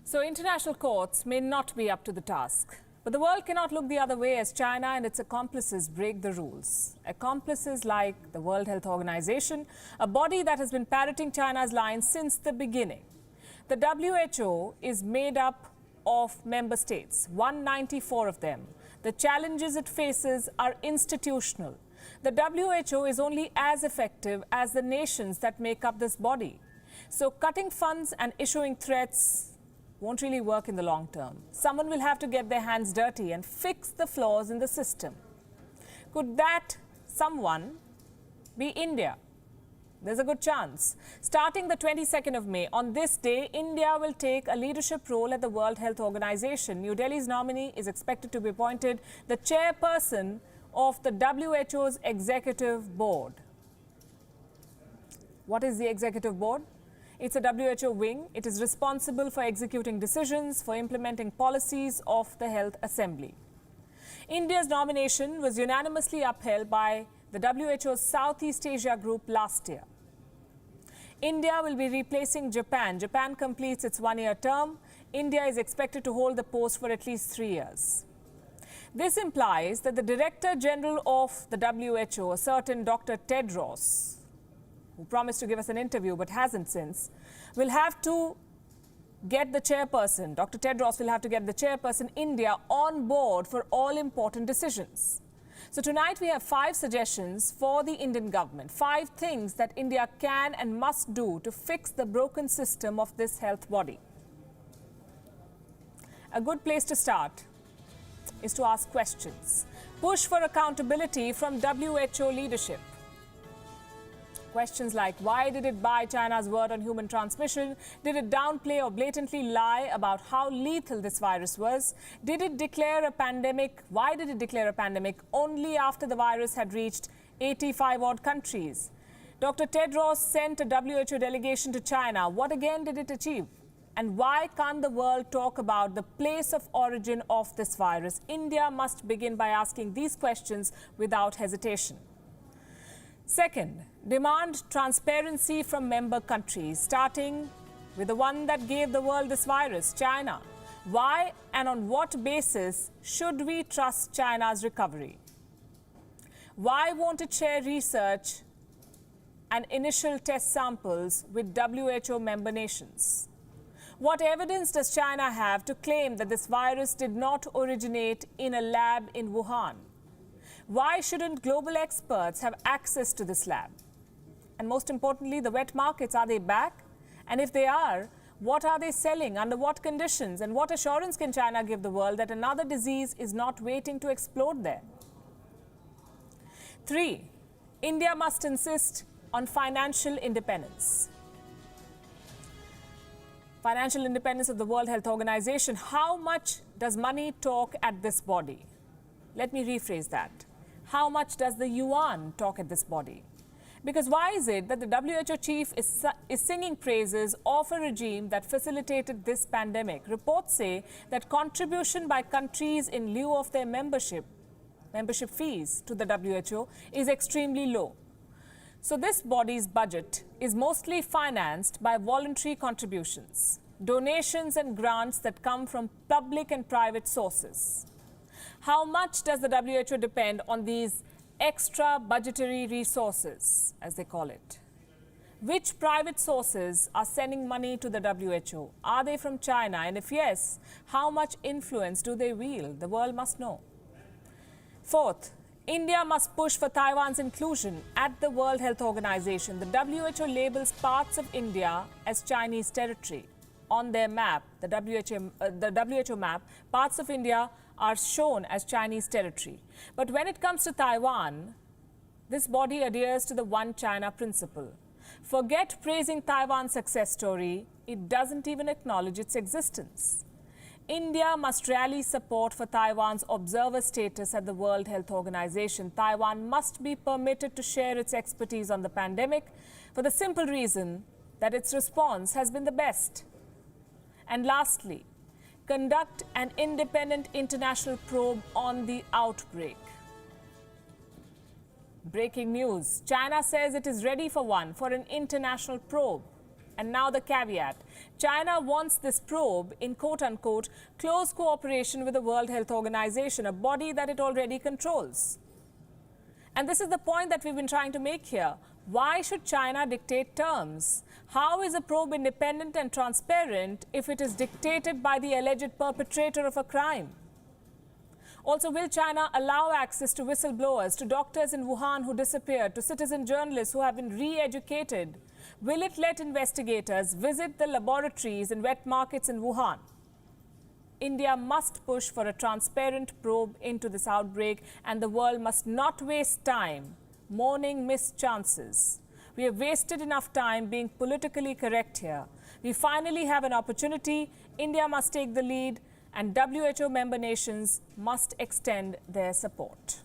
So international courts may not be up to the task. But the world cannot look the other way as China and its accomplices break the rules. Accomplices like the World Health Organization, a body that has been parroting China's lines since the beginning. The WHO is made up of member states, 194 of them. The challenges it faces are institutional. The WHO is only as effective as the nations that make up this body. So cutting funds and issuing threats won't really work in the long term. Someone will have to get their hands dirty and fix the flaws in the system. Could that someone be India? There's a good chance. Starting the 22nd of May, on this day, India will take a leadership role at the World Health Organization. New Delhi's nominee is expected to be appointed the chairperson of the WHO's executive board. What is the executive board? It's a WHO wing. It is responsible for executing decisions, for implementing policies of the Health Assembly. India's nomination was unanimously upheld by the WHO's Southeast Asia group last year. India will be replacing Japan. Japan completes its one-year term. India is expected to hold the post for at least 3 years. This implies that the Director General of the WHO, a certain Dr. Tedros, who promised to give us an interview but hasn't since, will have to get the chairperson, Dr. Tedros will have to get the chairperson, India, on board for all important decisions. So tonight we have 5 suggestions for the Indian government, 5 things that India can and must do to fix the broken system of this health body. A good place to start is to ask questions. Push for accountability from WHO leadership. Questions like, why did it buy China's word on human transmission? Did it downplay or blatantly lie about how lethal this virus was? Did it declare a pandemic? Why did it declare a pandemic only after the virus had reached 85-odd countries? Dr. Tedros sent a WHO delegation to China. What again did it achieve? And why can't the world talk about the place of origin of this virus? India must begin by asking these questions without hesitation. Second, demand transparency from member countries, starting with the one that gave the world this virus, China. Why and on what basis should we trust China's recovery? Why won't it share research and initial test samples with WHO member nations? What evidence does China have to claim that this virus did not originate in a lab in Wuhan? Why shouldn't global experts have access to this lab? And most importantly, the wet markets, are they back? And if they are, what are they selling? Under what conditions? And what assurance can China give the world that another disease is not waiting to explode there? 3, India must insist on financial independence. Financial independence of the World Health Organization. How much does money talk at this body? Let me rephrase that. How much does the yuan talk at this body? Because why is it that the WHO chief is singing praises of a regime that facilitated this pandemic? Reports say that contribution by countries in lieu of their membership fees to the WHO is extremely low. So this body's budget is mostly financed by voluntary contributions, donations and grants that come from public and private sources. How much does the WHO depend on these extra budgetary resources, as they call it? Which private sources are sending money to the WHO? Are they from China? And if yes, how much influence do they wield? The world must know. 4th, India must push for Taiwan's inclusion at the World Health Organization. The WHO labels parts of India as Chinese territory. On their map, the WHO map, parts of India are shown as Chinese territory. But when it comes to Taiwan, this body adheres to the One China principle. Forget praising Taiwan's success story, it doesn't even acknowledge its existence. India must rally support for Taiwan's observer status at the World Health Organization. Taiwan must be permitted to share its expertise on the pandemic for the simple reason that its response has been the best. And lastly, conduct an independent international probe on the outbreak. Breaking news. China says it is ready for an international probe. And now the caveat. China wants this probe in quote-unquote close cooperation with the World Health Organization, a body that it already controls. And this is the point that we've been trying to make here. Why should China dictate terms? How is a probe independent and transparent if it is dictated by the alleged perpetrator of a crime? Also, will China allow access to whistleblowers, to doctors in Wuhan who disappeared, to citizen journalists who have been re-educated? Will it let investigators visit the laboratories and wet markets in Wuhan? India must push for a transparent probe into this outbreak, and the world must not waste time mourning missed chances. We have wasted enough time being politically correct here. We finally have an opportunity. India must take the lead, and WHO member nations must extend their support.